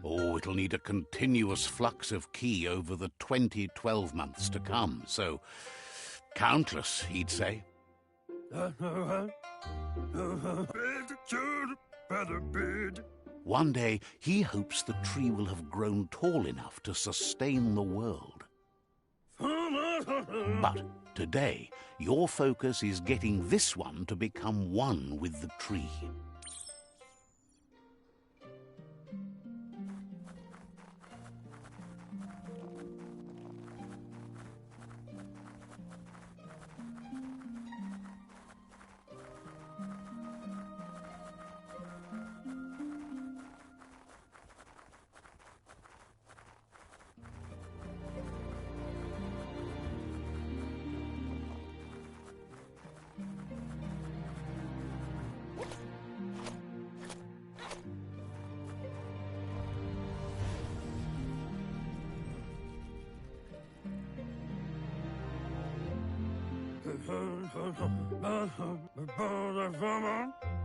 Oh, it'll need a continuous flux of ki over the 12 months to come, so countless, he'd say. One day, he hopes the tree will have grown tall enough to sustain the world. But today, your focus is getting this one to become one with the tree.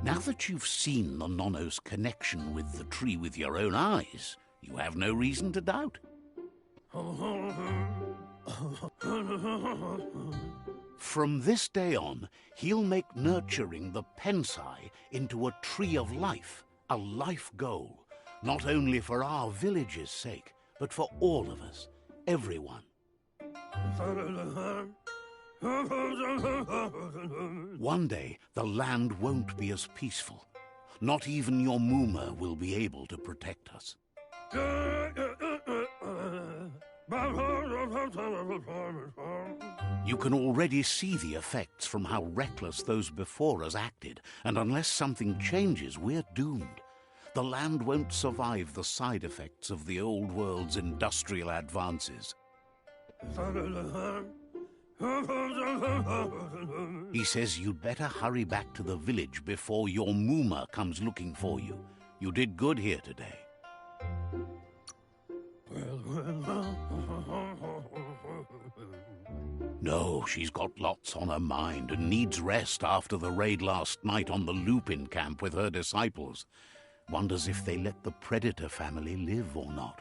Now that you've seen the Nonno's connection with the tree with your own eyes, you have no reason to doubt. From this day on, he'll make nurturing the Pensai into a tree of life, a life goal, not only for our village's sake, but for all of us, everyone. One day, the land won't be as peaceful. Not even your Muma will be able to protect us. You can already see the effects from how reckless those before us acted, and unless something changes, we're doomed. The land won't survive the side effects of the old world's industrial advances. He says you'd better hurry back to the village before your Muma comes looking for you. You did good here today. No, she's got lots on her mind and needs rest after the raid last night on the Lupin camp with her disciples. Wonders if they let the Predator family live or not.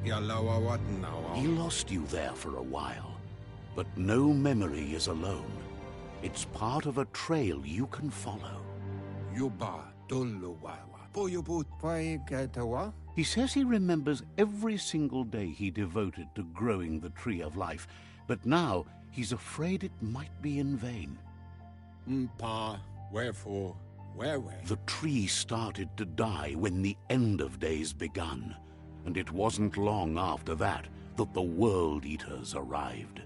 He lost you there for a while, but no memory is alone. It's part of a trail you can follow. He says he remembers every single day he devoted to growing the Tree of Life, but now he's afraid it might be in vain. Wherefore, where? The tree started to die when the end of days begun, and it wasn't long after that that the World Eaters arrived.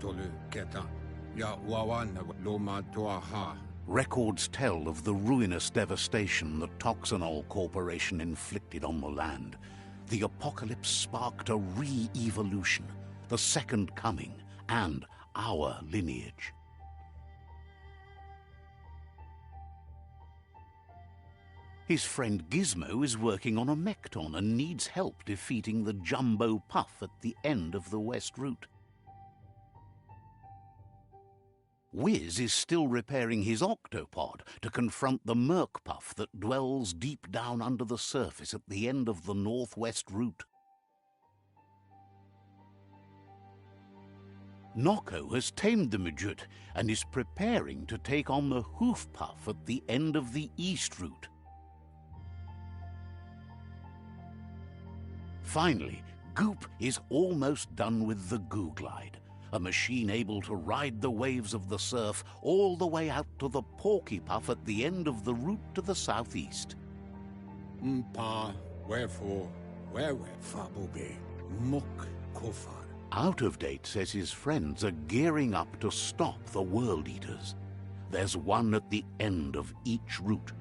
Tolu Keta. Ya Wawan Loma Tuaha. Records tell of the ruinous devastation the Toxanol Corporation inflicted on the land. The apocalypse sparked a re-evolution, the second coming, and our lineage. His friend Gizmo is working on a Mekton and needs help defeating the Jumbo Puff at the end of the West Route. Wiz is still repairing his octopod to confront the Merc Puff that dwells deep down under the surface at the end of the Northwest Route. Nocco has tamed the Midget and is preparing to take on the Hoof Puff at the end of the East Route. Finally, Goop is almost done with the Goo Glide, a machine able to ride the waves of the surf all the way out to the Porky Puff at the end of the route to the southeast. Mpa, wherefore, fabobe, muk kofar. Out of Date says his friends are gearing up to stop the World Eaters. There's one at the end of each route.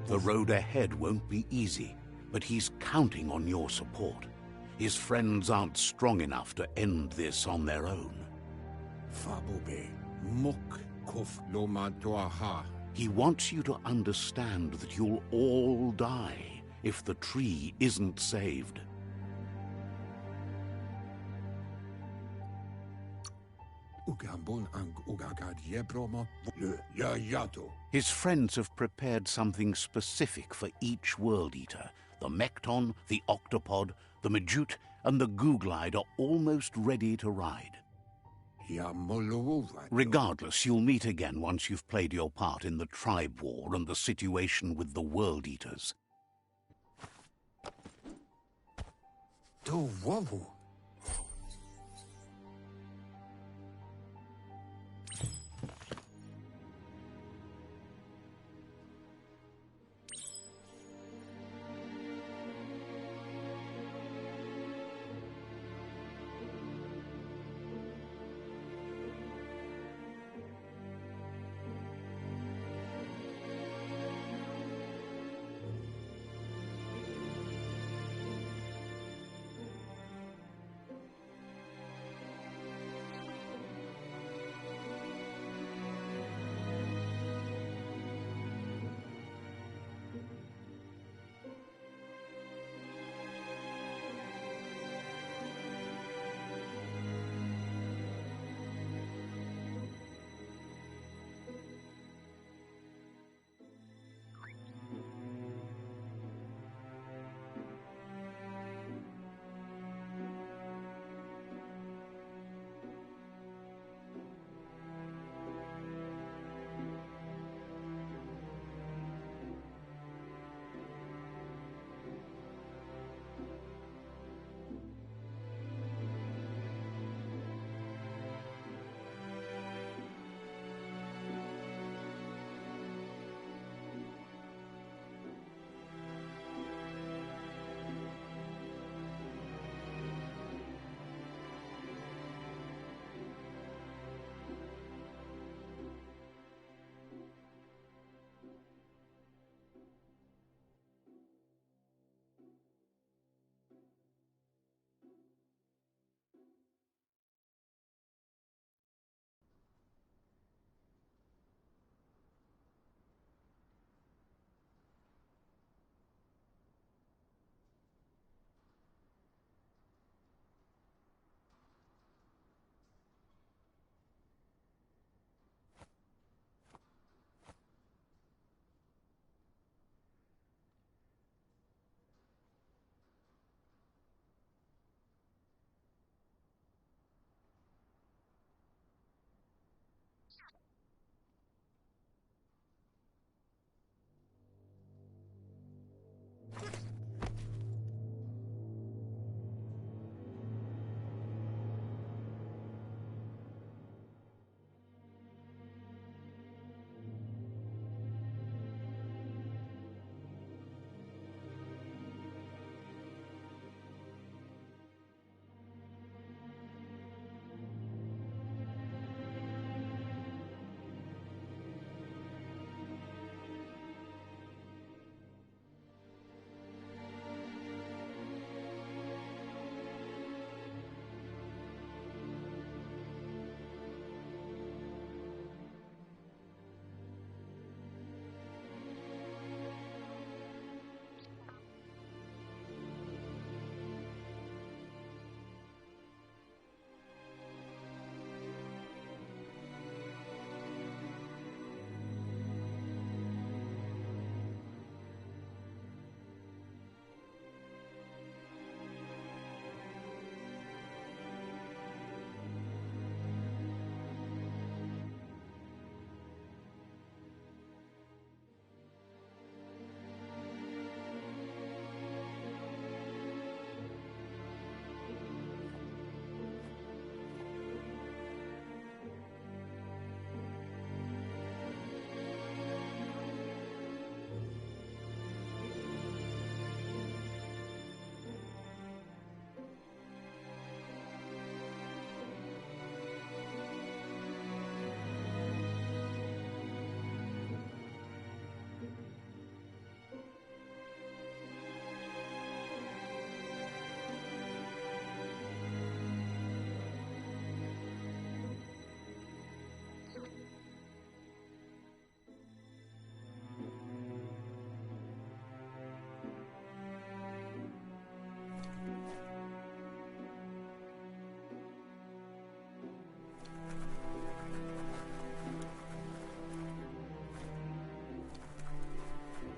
The road ahead won't be easy, but he's counting on your support. His friends aren't strong enough to end this on their own. He wants you to understand that you'll all die if the tree isn't saved. His friends have prepared something specific for each World Eater. The Mekton, the Octopod, the Majute, and the Goo Glide are almost ready to ride. Regardless, you'll meet again once you've played your part in the tribe war and the situation with the World Eaters.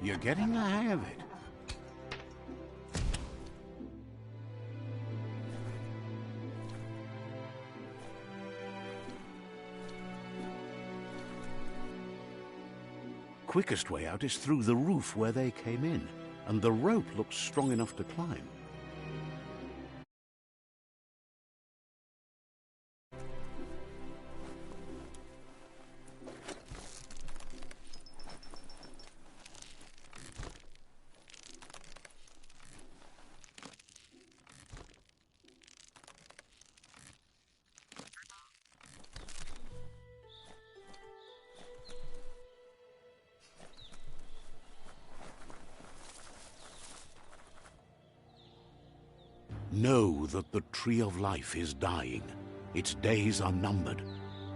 You're getting the hang of it. Quickest way out is through the roof where they came in, and the rope looks strong enough to climb. Know that the Tree of Life is dying. Its days are numbered.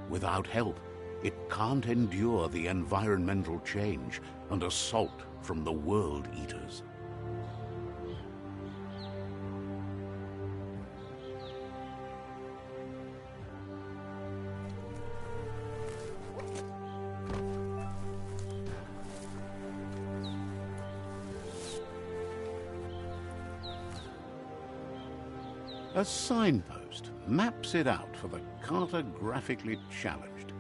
Without help, it can't endure the environmental change and assault from the World Eaters. A signpost maps it out for the cartographically challenged.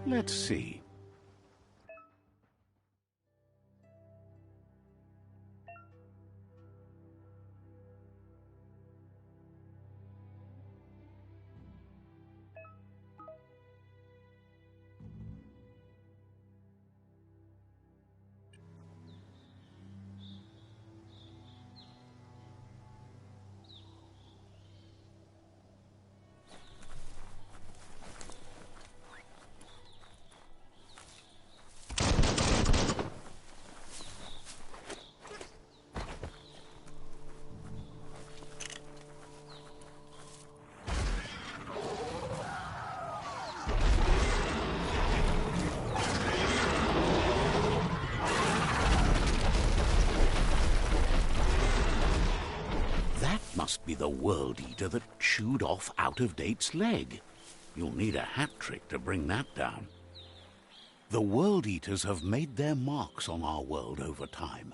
Let's see. Must be the World Eater that chewed off Out-of-Date's leg. You'll need a hat trick to bring that down. The World Eaters have made their marks on our world over time.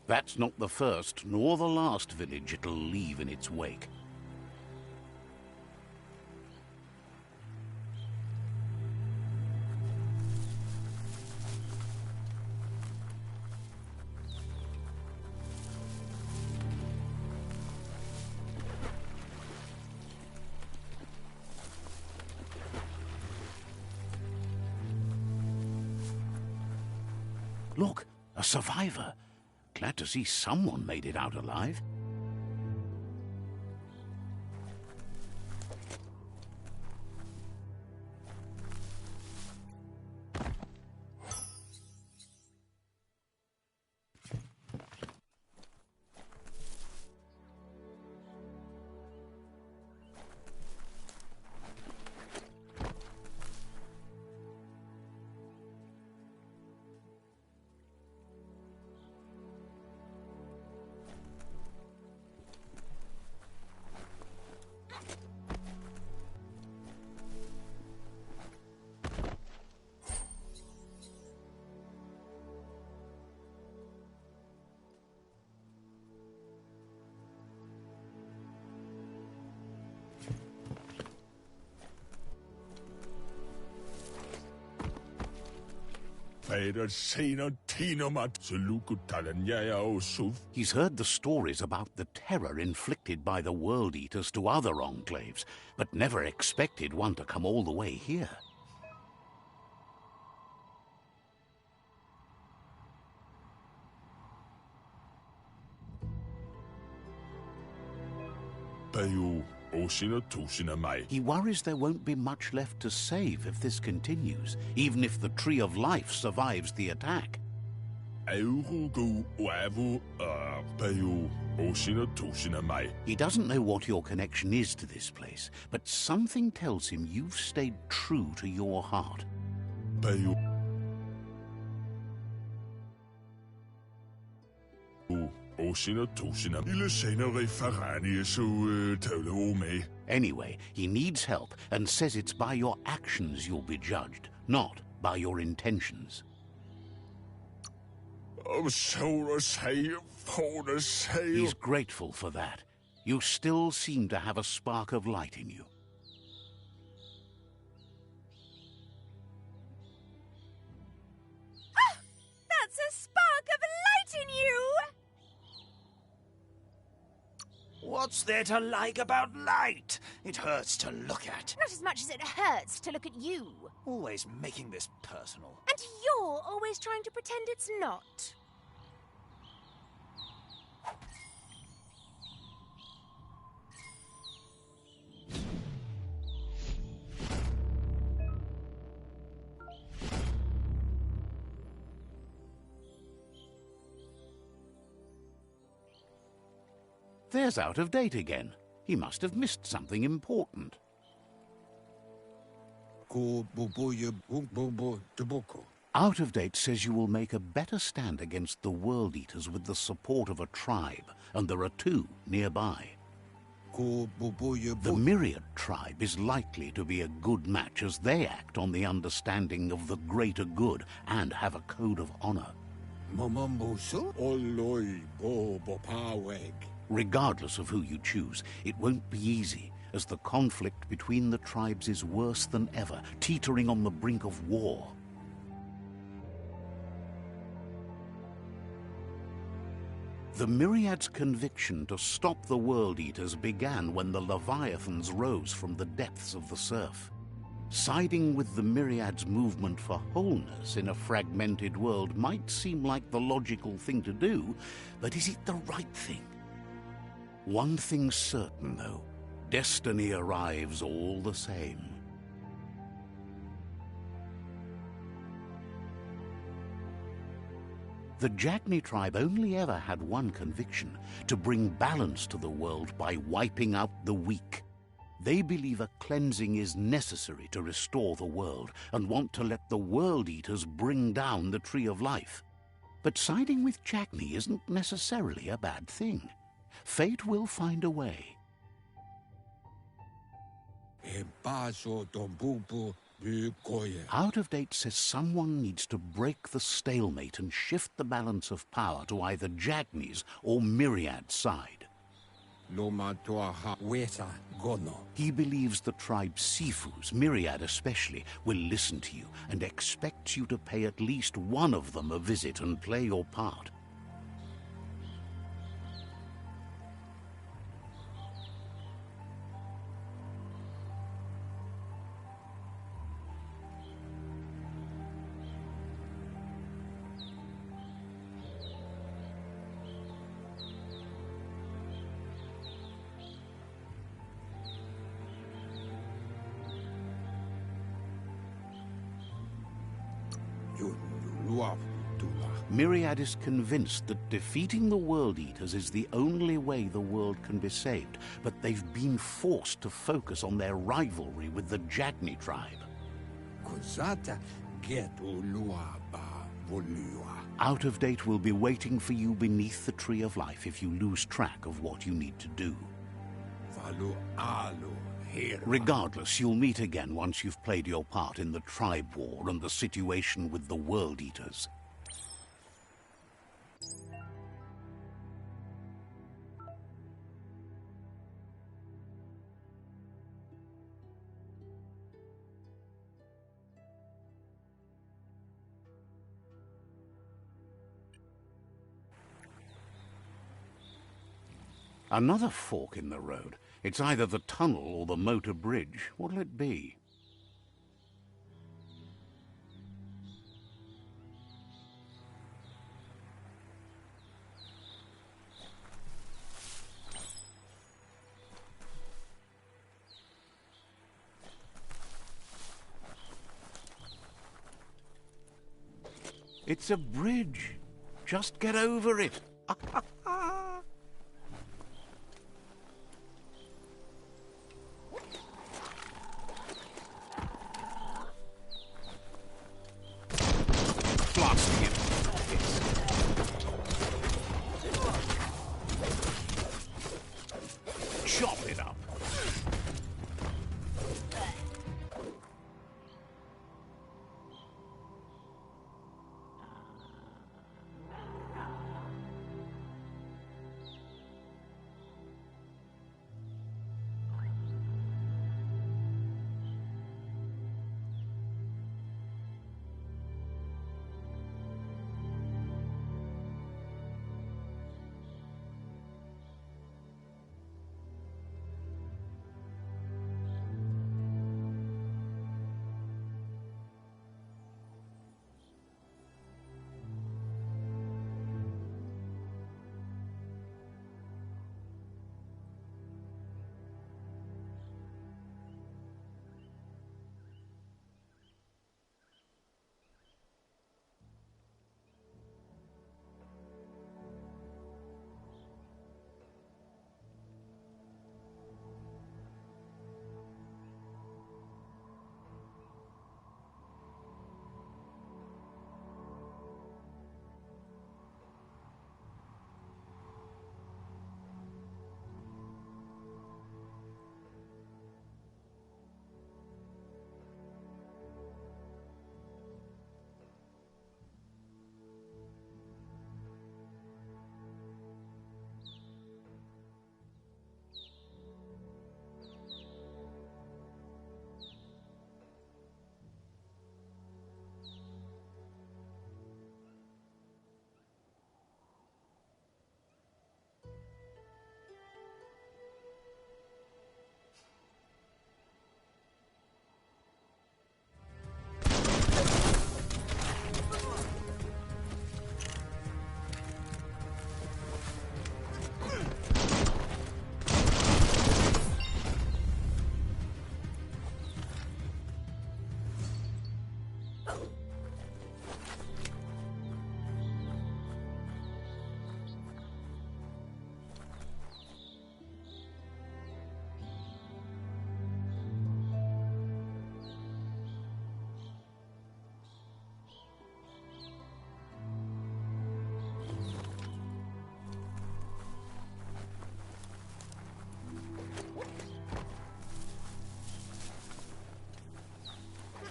That's not the first nor the last village it'll leave in its wake. Look, a survivor. Glad to see someone made it out alive. He's heard the stories about the terror inflicted by the World Eaters to other enclaves, but never expected one to come all the way here. He worries there won't be much left to save if this continues, even if the Tree of Life survives the attack. He doesn't know what your connection is to this place, but something tells him you've stayed true to your heart. Anyway, he needs help and says it's by your actions you'll be judged, not by your intentions. He's grateful for that. You still seem to have a spark of light in you. That's a spark of light in you! What's there to like about light? It hurts to look at. Not as much as it hurts to look at you. Always making this personal. And you're always trying to pretend it's not. There's Out of Date again. He must have missed something important. Out of Date says you will make a better stand against the World Eaters with the support of a tribe, and there are 2 nearby. The Myriad tribe is likely to be a good match as they act on the understanding of the greater good and have a code of honor. Regardless of who you choose, it won't be easy, as the conflict between the tribes is worse than ever, teetering on the brink of war. The Myriad's conviction to stop the World Eaters began when the Leviathans rose from the depths of the surf. Siding with the Myriad's movement for wholeness in a fragmented world might seem like the logical thing to do, but is it the right thing? One thing's certain, though. Destiny arrives all the same. The Jagni tribe only ever had one conviction: to bring balance to the world by wiping out the weak. They believe a cleansing is necessary to restore the world and want to let the World Eaters bring down the Tree of Life. But siding with Jagni isn't necessarily a bad thing. Fate will find a way. Out of Date says someone needs to break the stalemate and shift the balance of power to either Jagni's or Myriad's side. He believes the tribe's Sifus, Myriad especially, will listen to you and expects you to pay at least one of them a visit and play your part. Myriad is convinced that defeating the World Eaters is the only way the world can be saved, but they've been forced to focus on their rivalry with the Jagni tribe. Out of Date will be waiting for you beneath the Tree of Life if you lose track of what you need to do. Regardless, you'll meet again once you've played your part in the tribe war and the situation with the World Eaters. Another fork in the road. It's either the tunnel or the motor bridge. What'll it be? It's a bridge. Just get over it. Blasting it.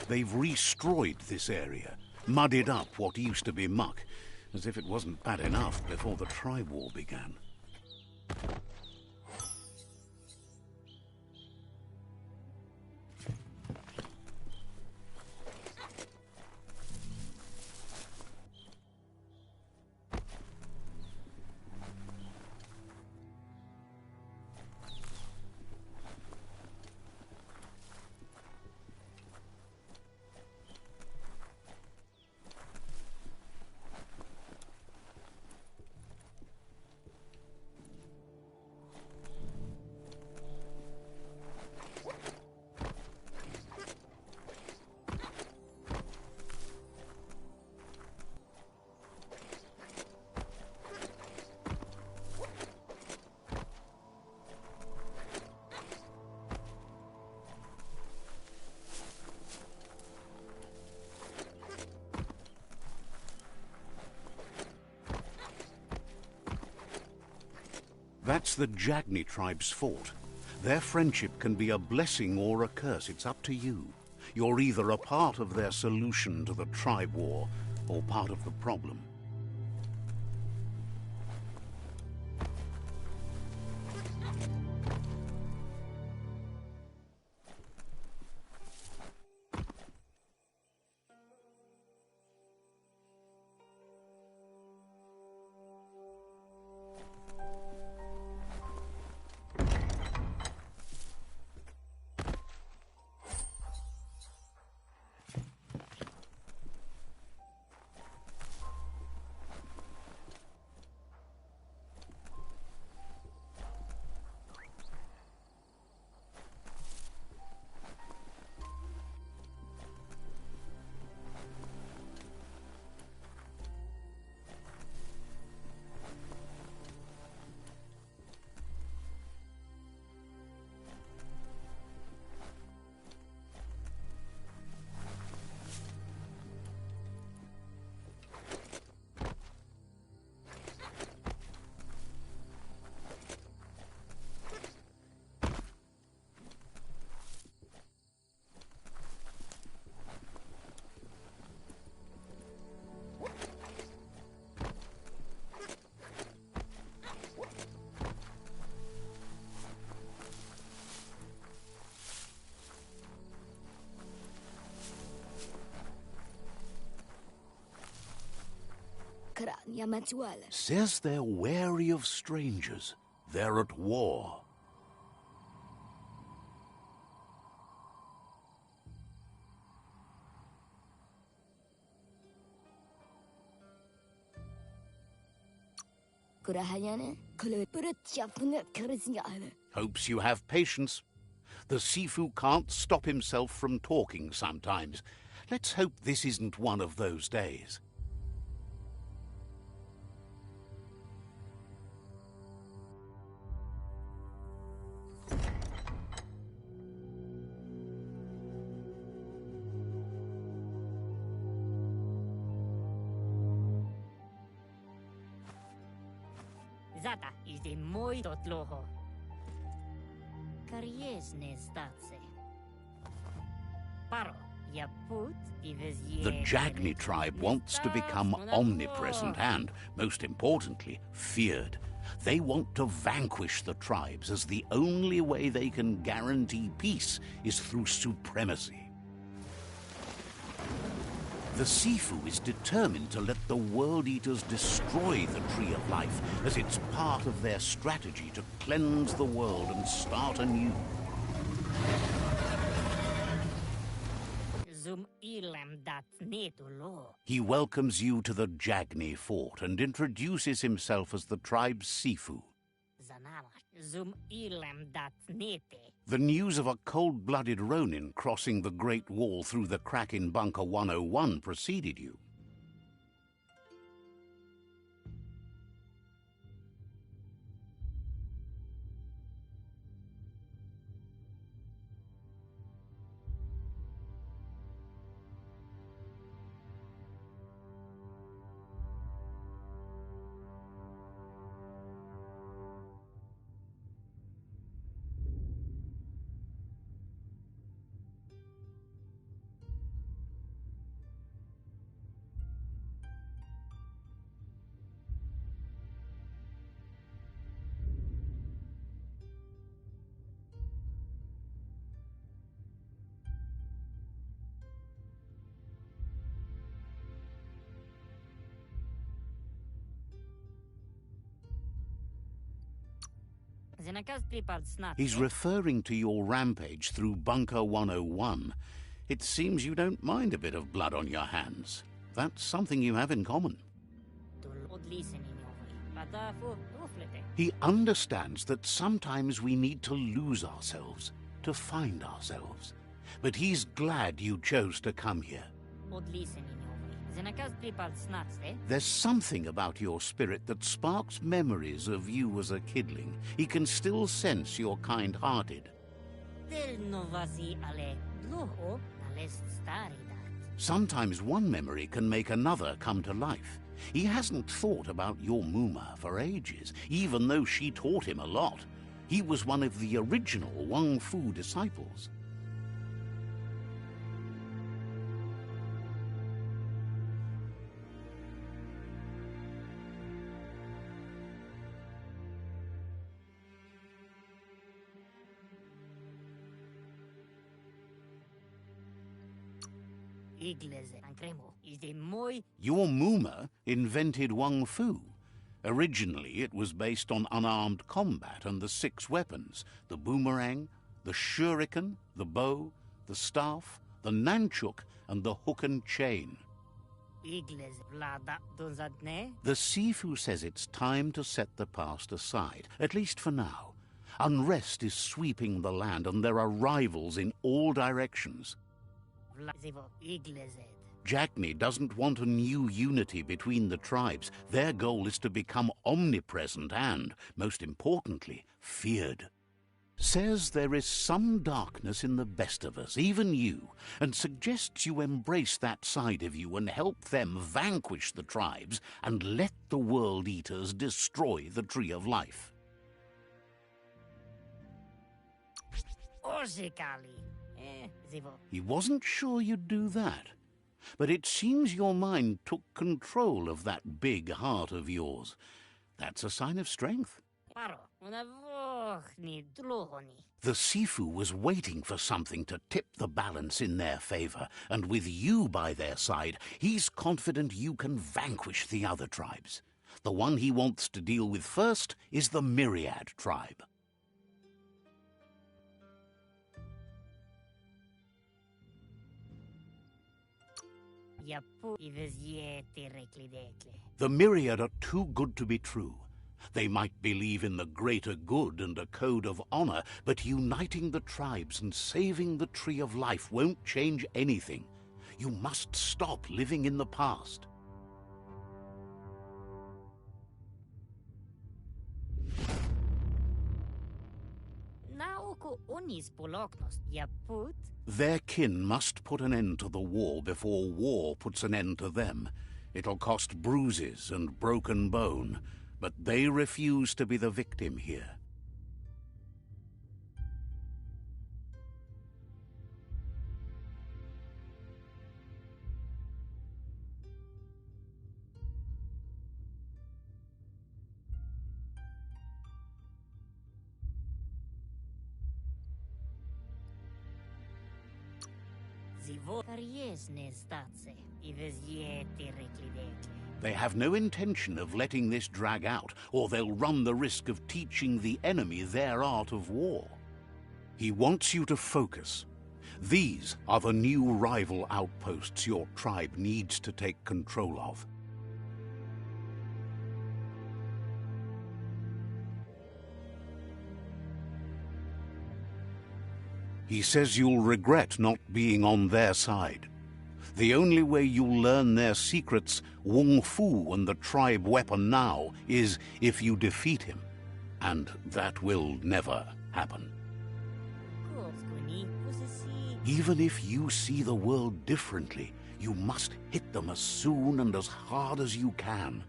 They've restrewed this area, muddied up what used to be muck, as if it wasn't bad enough before the tribe war began. That's the Jagni tribe's fort. Their friendship can be a blessing or a curse. It's up to you. You're either a part of their solution to the tribe war or part of the problem. Says they're wary of strangers. They're at war. Hopes you have patience. The Sifu can't stop himself from talking sometimes. Let's hope this isn't one of those days. Zata is the moi totloho. Kariesne zdatse. Paro, ya put The Jagni tribe wants to become omnipresent and, most importantly, feared. They want to vanquish the tribes, as the only way they can guarantee peace is through supremacy. The Sifu is determined to let the World Eaters destroy the Tree of Life, as it's part of their strategy to cleanse the world and start anew. He welcomes you to the Jagni fort and introduces himself as the tribe's Sifu. The news of a cold-blooded Ronin crossing the Great Wall through the crack in Bunker 101 preceded you. He's referring to your rampage through Bunker 101. It seems you don't mind a bit of blood on your hands. That's something you have in common. He understands that sometimes we need to lose ourselves to find ourselves. But he's glad you chose to come here. There's something about your spirit that sparks memories of you as a kidling. He can still sense you're kind-hearted. Sometimes one memory can make another come to life. He hasn't thought about your Muma for ages, even though she taught him a lot. He was one of the original Wang Fu disciples. Your Muma invented Wang Fu. Originally, it was based on unarmed combat and the 6 weapons: the boomerang, the shuriken, the bow, the staff, the nunchuk, and the hook and chain. The Sifu says it's time to set the past aside, at least for now. Unrest is sweeping the land, and there are rivals in all directions. Jackney doesn't want a new unity between the tribes. Their goal is to become omnipresent and, most importantly, feared. Says there is some darkness in the best of us, even you, and suggests you embrace that side of you and help them vanquish the tribes and let the World Eaters destroy the Tree of Life. He wasn't sure you'd do that. But it seems your mind took control of that big heart of yours. That's a sign of strength. The Sifu was waiting for something to tip the balance in their favor, and with you by their side, he's confident you can vanquish the other tribes. The one he wants to deal with first is the Myriad tribe. The Myriad are too good to be true. They might believe in the greater good and a code of honor, but uniting the tribes and saving the Tree of Life won't change anything. You must stop living in the past. Their kin must put an end to the war before war puts an end to them. It'll cost bruises and broken bone, but they refuse to be the victim here. They have no intention of letting this drag out, or they'll run the risk of teaching the enemy their art of war. He wants you to focus. These are the new rival outposts your tribe needs to take control of. He says you'll regret not being on their side. The only way you'll learn their secrets, Wung Fu and the tribe weapon now, is if you defeat him. And that will never happen. Even if you see the world differently, you must hit them as soon and as hard as you can.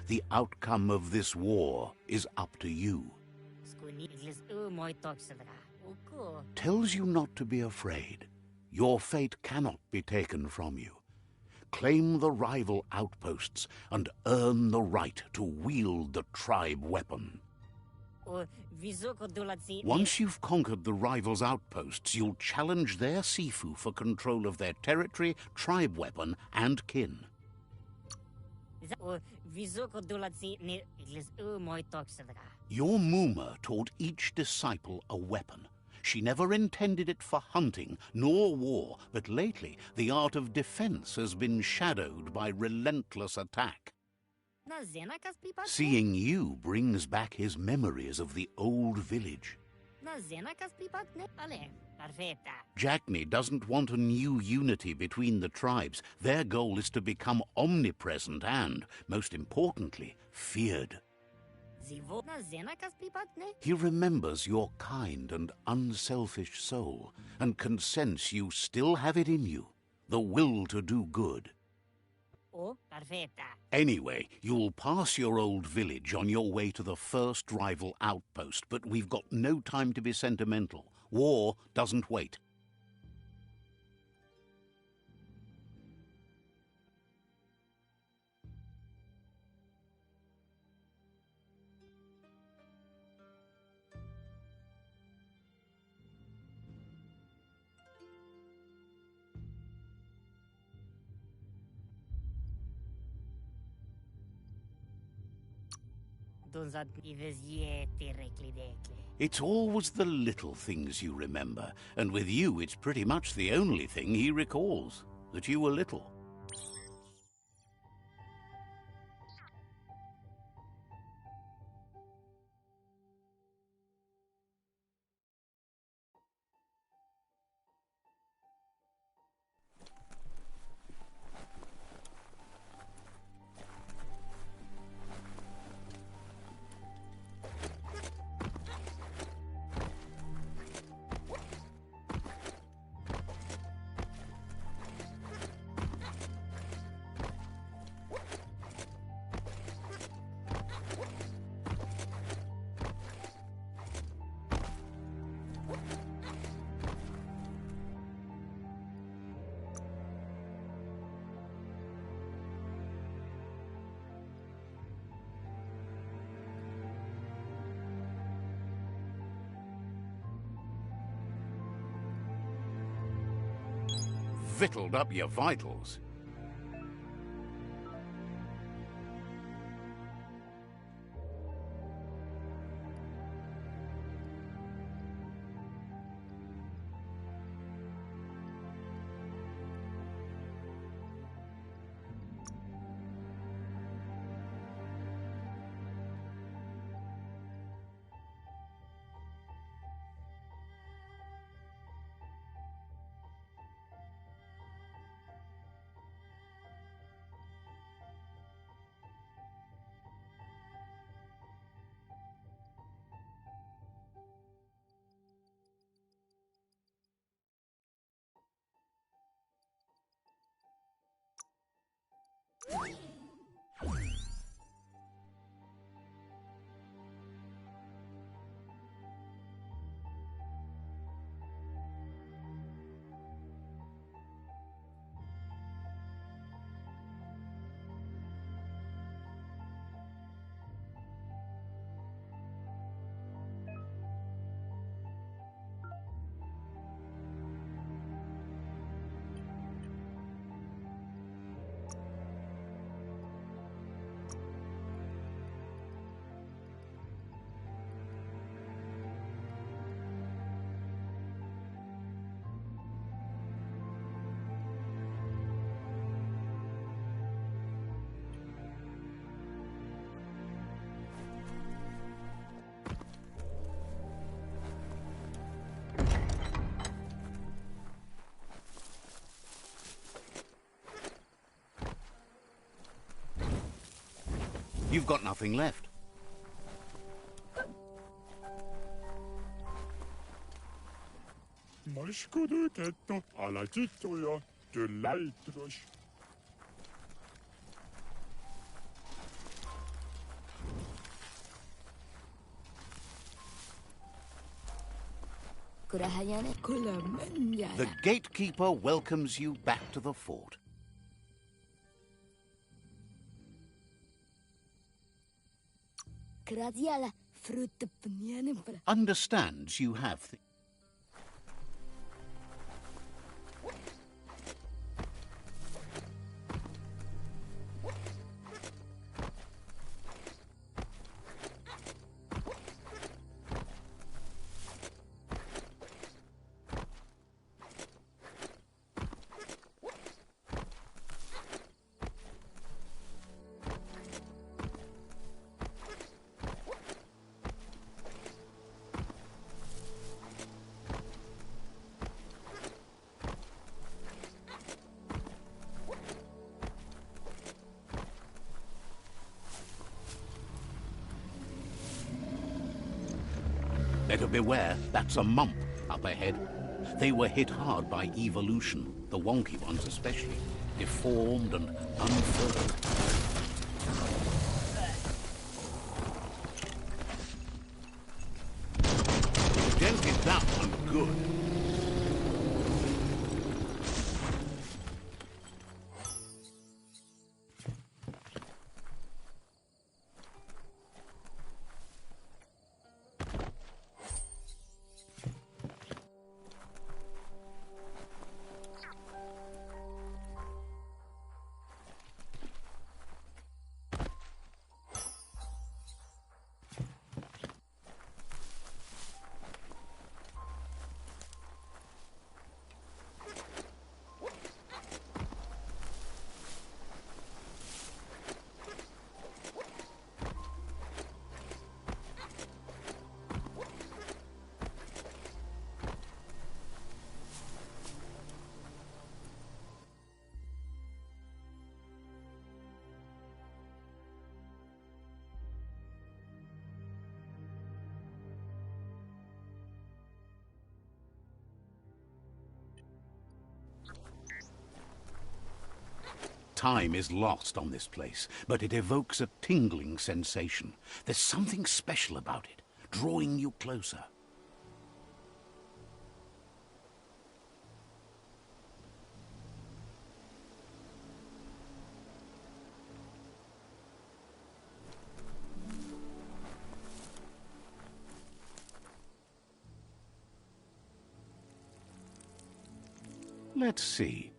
The outcome of this war is up to you. Tells you not to be afraid. Your fate cannot be taken from you. Claim the rival outposts and earn the right to wield the tribe weapon. Once you've conquered the rivals' outposts, you'll challenge their Sifu for control of their territory, tribe weapon, and kin. Vizoko dulatsi ni iglis moi toksadaga. Your Muma taught each disciple a weapon. She never intended it for hunting nor war, but lately the art of defense has been shadowed by relentless attack. Na zenakas pipat? Seeing you brings back his memories of the old village. Na zenakas pipat ne? Ale, perfetta. Jackney doesn't want a new unity between the tribes. Their goal is to become omnipresent and, most importantly, feared. Zivo na zenakas pipat ne? He remembers your kind and unselfish soul and can sense you still have it in you, the will to do good. Oh, perfetta. Anyway, you'll pass your old village on your way to the first rival outpost, but we've got no time to be sentimental. War doesn't wait. Donzat ives yeti reklidekle. It's always the little things you remember, and with you it's pretty much the only thing he recalls, that you were little. Victualled up your vitals. You've got nothing left. Maskudutetto alla tittoja de leitros. The gatekeeper welcomes you back to the fort. Understands you have Better beware, that's a mump up ahead. They were hit hard by evolution, the wonky ones especially, deformed and unfurled. Dented that one good. Time is lost on this place, but it evokes a tingling sensation. There's something special about it, drawing you closer. Let's see.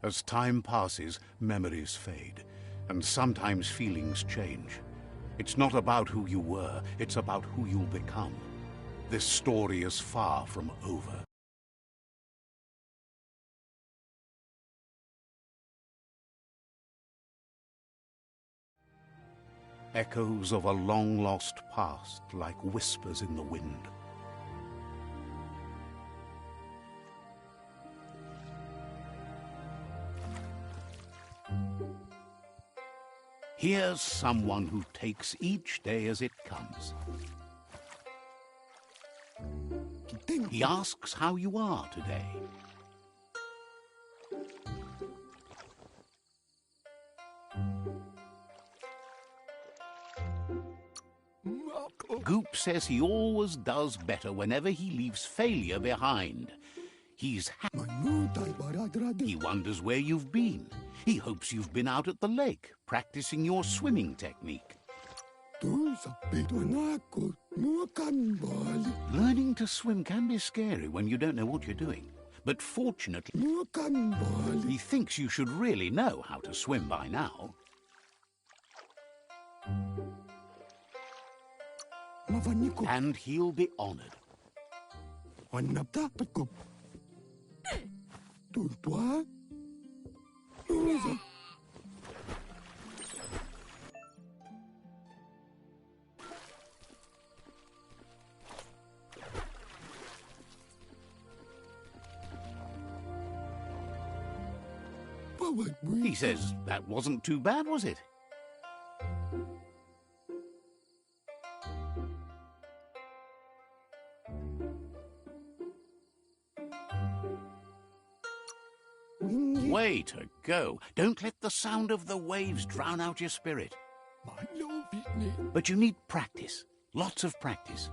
As time passes, memories fade, and sometimes feelings change. It's not about who you were, it's about who you'll become. This story is far from over. Echoes of a long-lost past, like whispers in the wind. Here's someone who takes each day as it comes. He asks how you are today. Goop says he always does better whenever he leaves failure behind. He's happy. He wonders where you've been. He hopes you've been out at the lake, practicing your swimming technique. Learning to swim can be scary when you don't know what you're doing. But fortunately, he thinks you should really know how to swim by now. And he'll be honored. He says that wasn't too bad, was it? Way to go. Don't let the sound of the waves drown out your spirit. But you need practice. Lots of practice.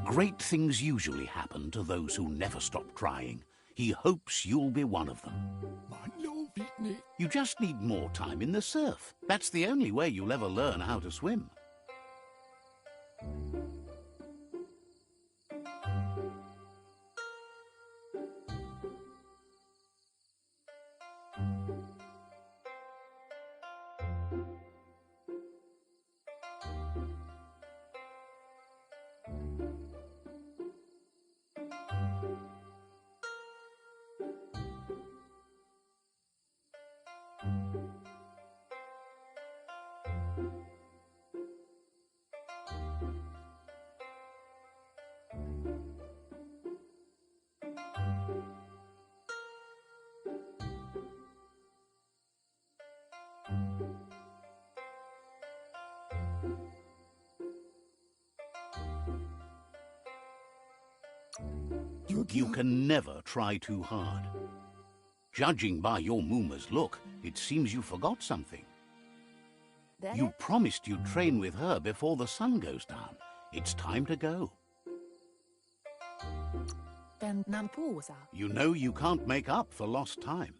Great things usually happen to those who never stop trying. He hopes you'll be one of them. You just need more time in the surf. That's the only way you'll ever learn how to swim. You can never try too hard. Judging by your Mooma's look, it seems you forgot something. You promised you'd train with her before the sun goes down. It's time to go. You know you can't make up for lost time.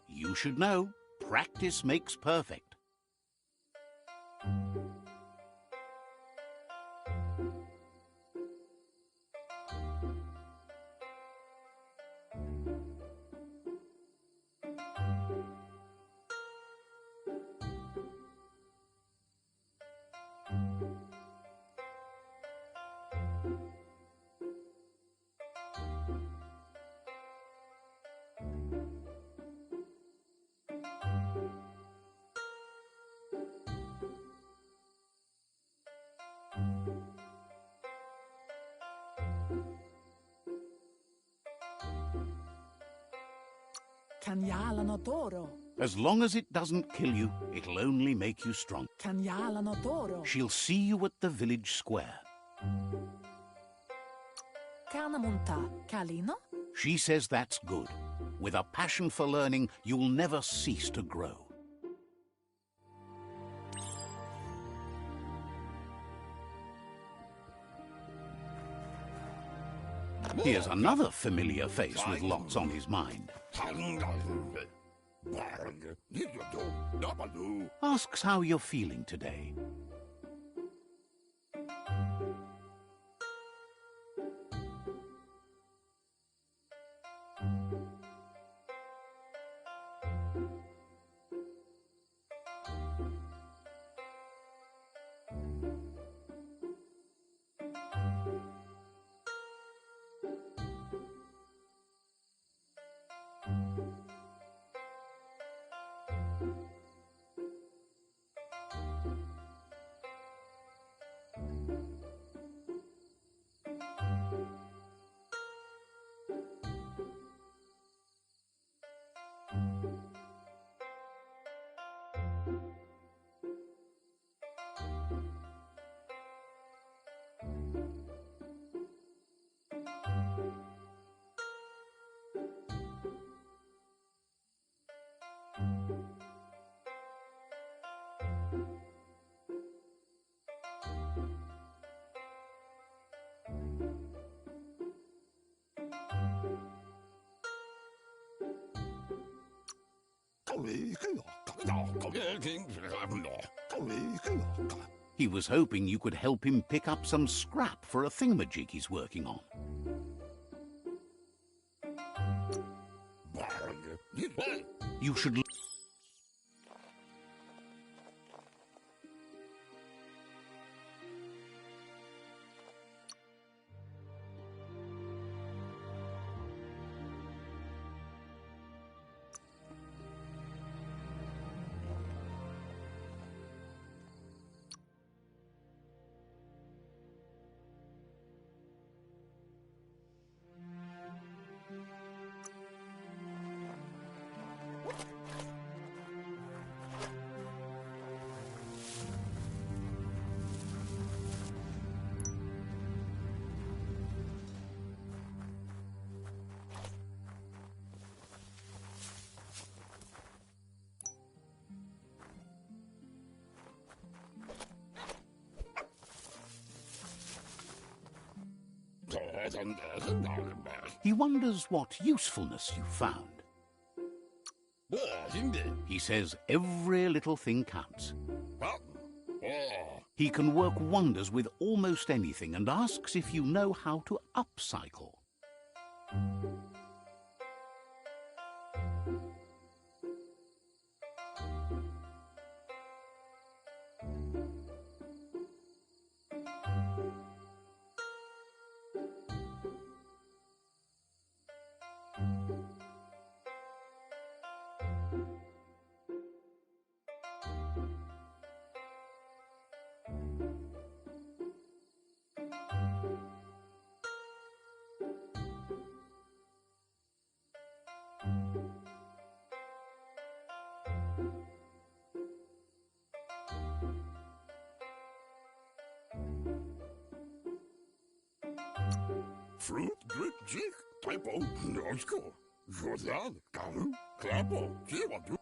You should know, practice makes perfect. As long as it doesn't kill you, it'll only make you strong. She'll see you at the village square. She says that's good. With a passion for learning, you'll never cease to grow. Here's another familiar face with lots on his mind. Asks how you're feeling today. He was hoping you could help him pick up some scrap for a thingamajig he's working on. You should... He wonders what usefulness you found. He says every little thing counts. He can work wonders with almost anything and asks if you know how to upcycle. Fruit, grip, jig, typo, nosko. Jordan, karu, klapo, kiwadu.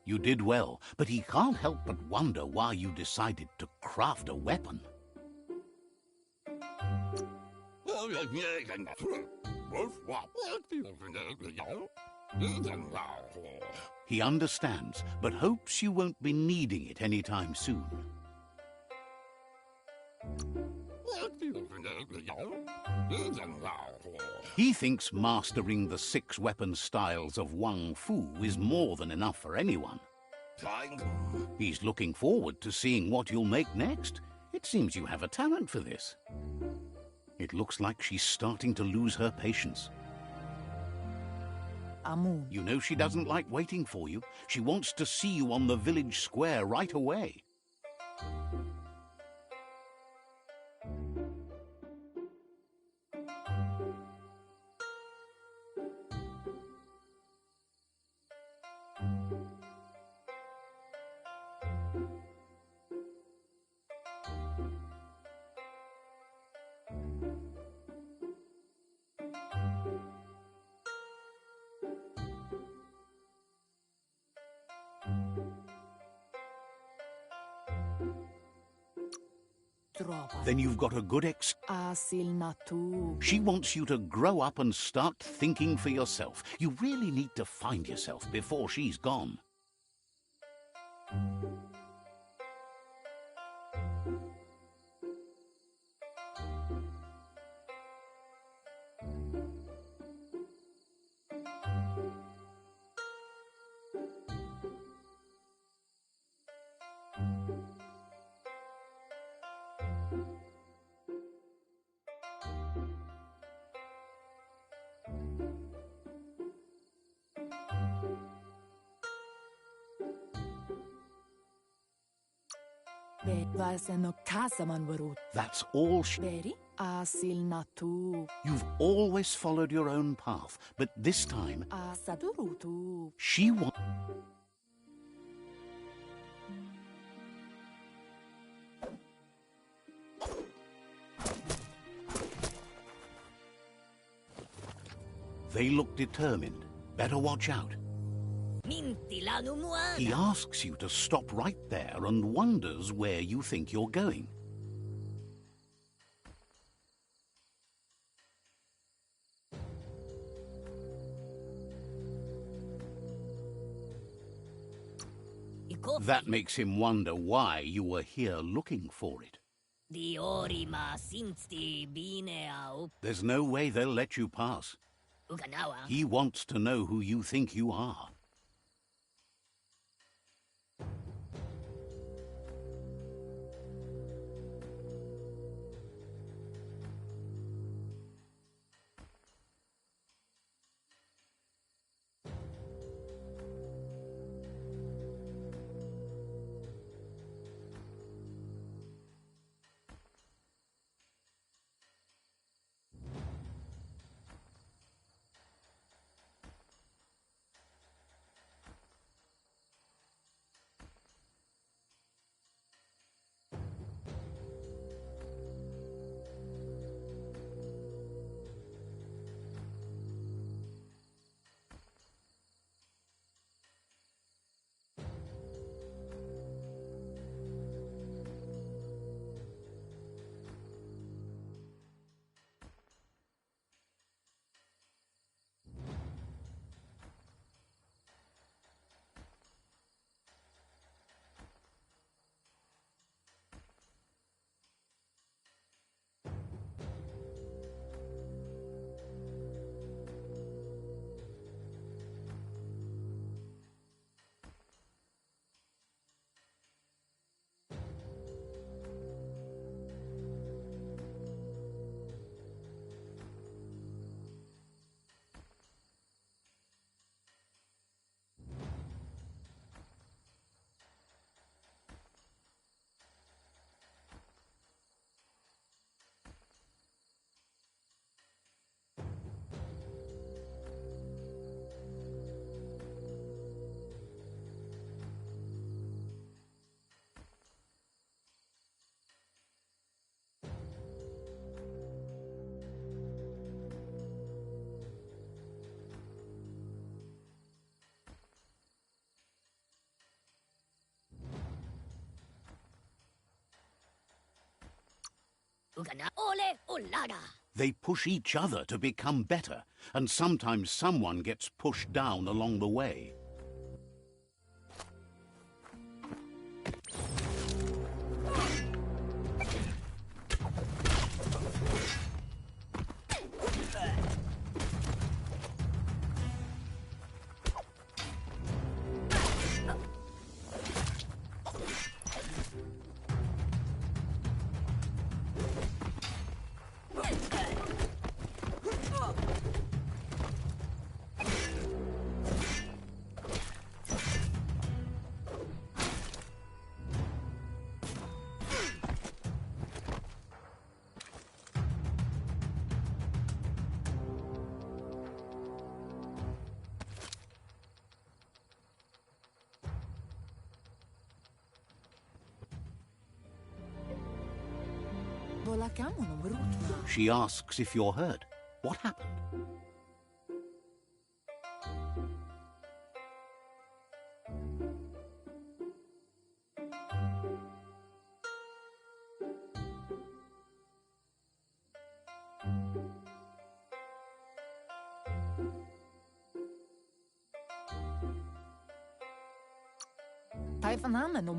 You did well, but he can't help but wonder why you decided to craft a weapon. He understands, but hopes you won't be needing it anytime soon. He thinks mastering the 6 weapon styles of Wang Fu is more than enough for anyone. He's looking forward to seeing what you'll make next. It seems you have a talent for this. It looks like she's starting to lose her patience. Amun. You know she doesn't like waiting for you. She wants to see you on the village square right away. Then you've got a good She wants you to grow up and start thinking for yourself. You really need to find yourself before she's gone. That's all she... Asil natu. You've always followed your own path, but this time Asadurutu. she wants... They look determined. Better watch out. He asks you to stop right there and wonders where you think you're going. That makes him wonder why you were here looking for it. There's no way they'll let you pass. He wants to know who you think you are. They push each other to become better, and sometimes someone gets pushed down along the way. She asks if you're hurt. What happened?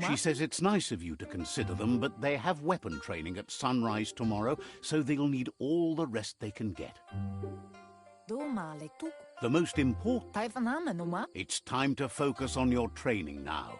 She says it's nice of you to consider them, but they have weapon training at sunrise tomorrow, so they'll need all the rest they can get. The most important... It's time to focus on your training now.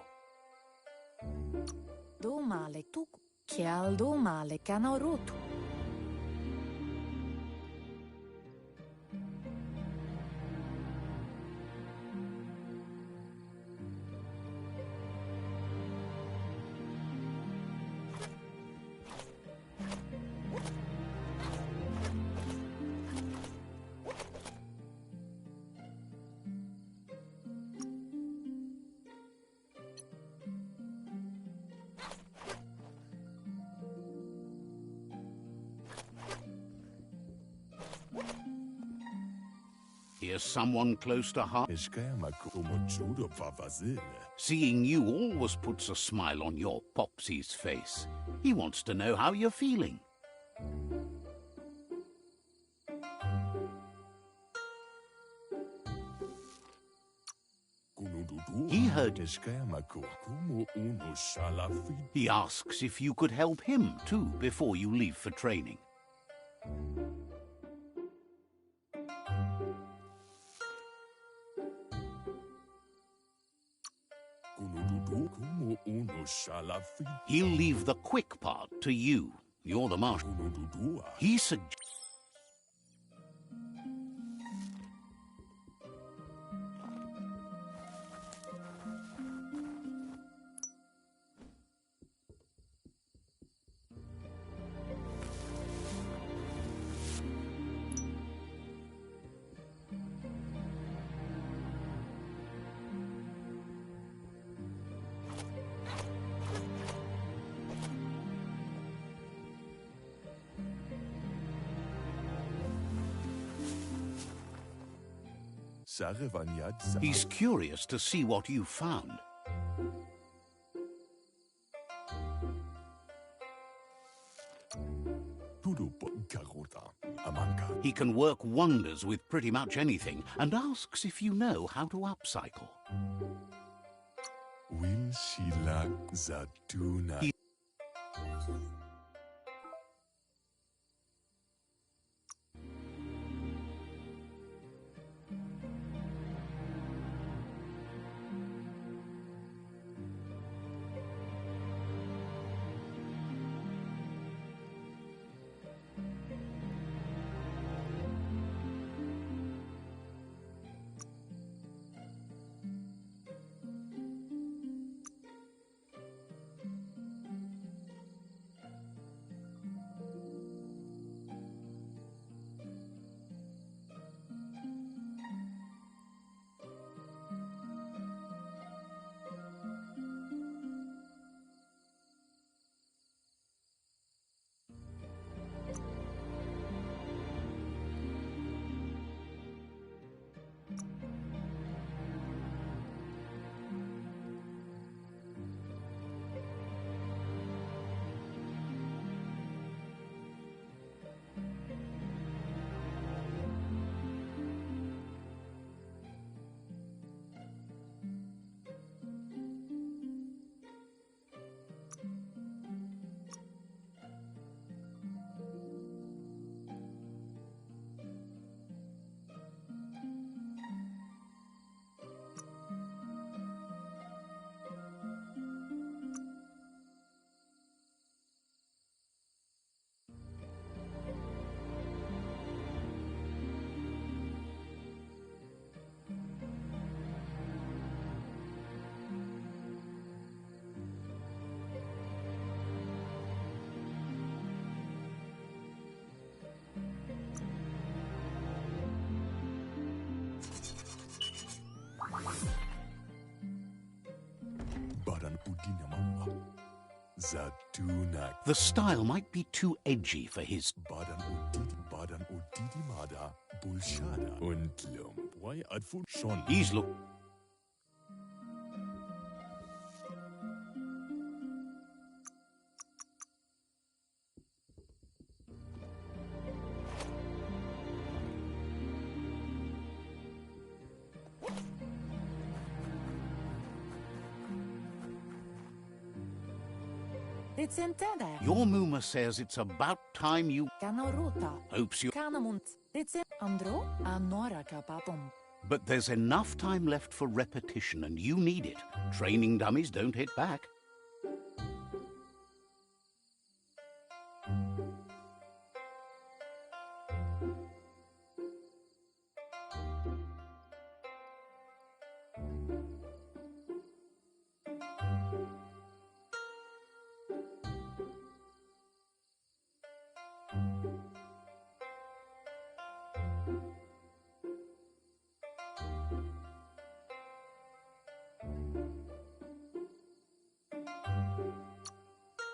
as someone close to heart. Umojudo Vavazile. Seeing you always puts a smile on your Popsy's face. He wants to know how you're feeling. He heard. He asks if you could help him too before you leave for training. He'll leave the quick part to you. You're the marshal. He suggests. He's curious to see what you found. He can work wonders with pretty much anything and asks if you know how to upcycle. He The style might be too edgy for his. He's look. It's intended. Your Muma says it's about time you. Kanaruta. Hopes you. Kanamunt. It's Andro. Anora kapatum. But there's enough time left for repetition, and you need it. Training dummies don't hit back.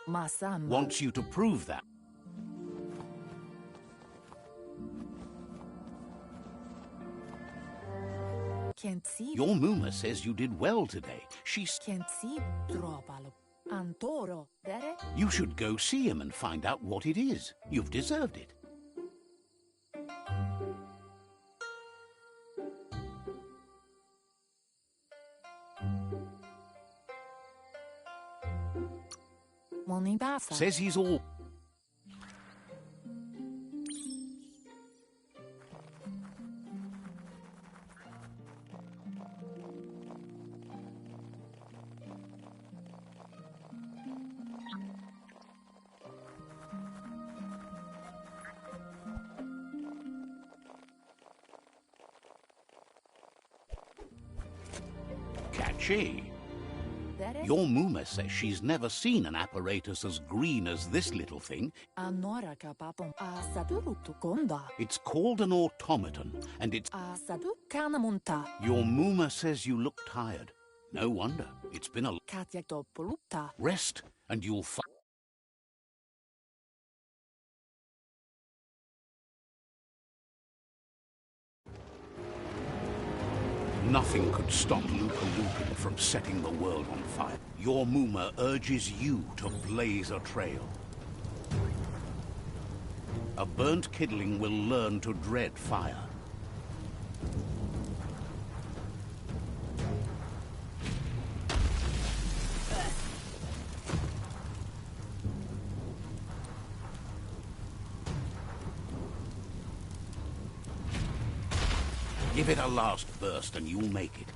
Masamba. Wants you to prove that. Can't see. Your Muma says you did well today. Can't see. Tropalo. Antoro. Dere? You should go see him and find out what it is. You've deserved it. Monibasa. Says he's all... Catchy. Dere? Your Muma says she's never seen an apparatus as green as this little thing. Anora kapapom. Asadu tukonda. It's called an automaton, and it's... Asadu kanamunta. Your Muma says you look tired. No wonder. It's been a... Katyaktopolutta. Rest, and you'll find... Nothing could stop Luka Lupin from setting the world on fire. Your Muma urges you to blaze a trail. A burnt kidling will learn to dread fire. Give it a last burst and you'll make it.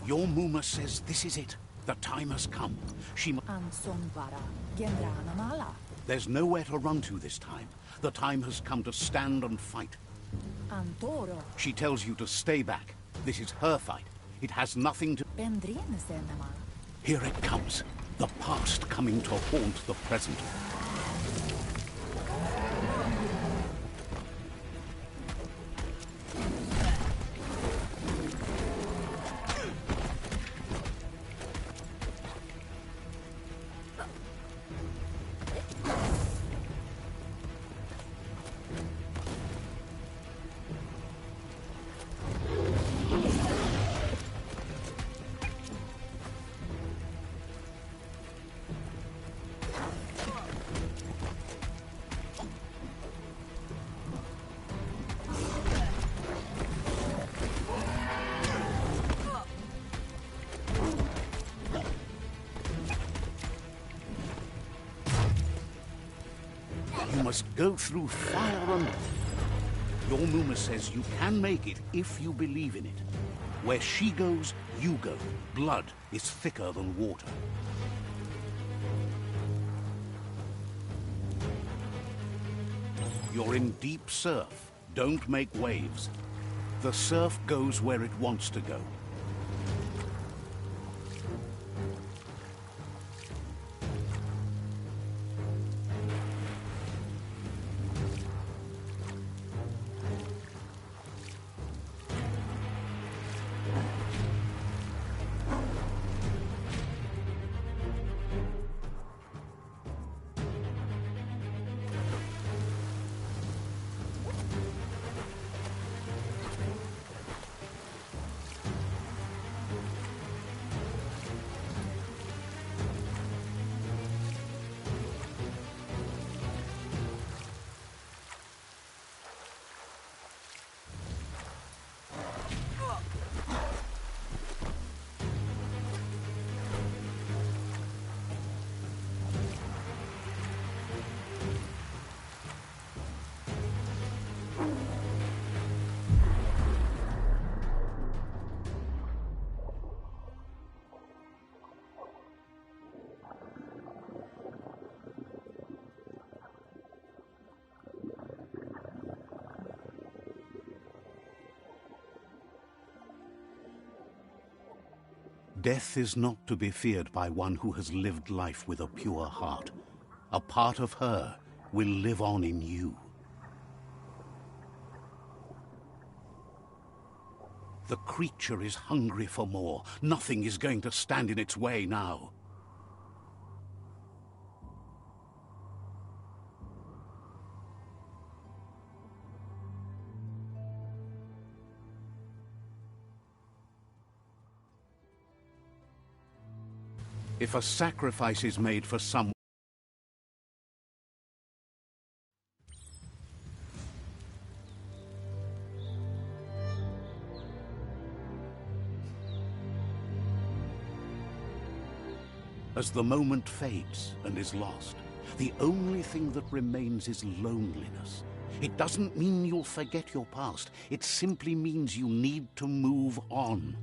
Your Muma says this is it. The time has come. There's nowhere to run to this time. The time has come to stand and fight. Antoro. She tells you to stay back. This is her fight. It has nothing to... Here it comes. The past coming to haunt the present. You must go through fire and... Your Muma says you can make it if you believe in it. Where she goes, you go. Blood is thicker than water. You're in deep surf. Don't make waves. The surf goes where it wants to go. Death is not to be feared by one who has lived life with a pure heart. A part of her will live on in you. The creature is hungry for more. Nothing is going to stand in its way now. If a sacrifice is made for someone, as the moment fades and is lost, the only thing that remains is loneliness. It doesn't mean you'll forget your past. It simply means you need to move on.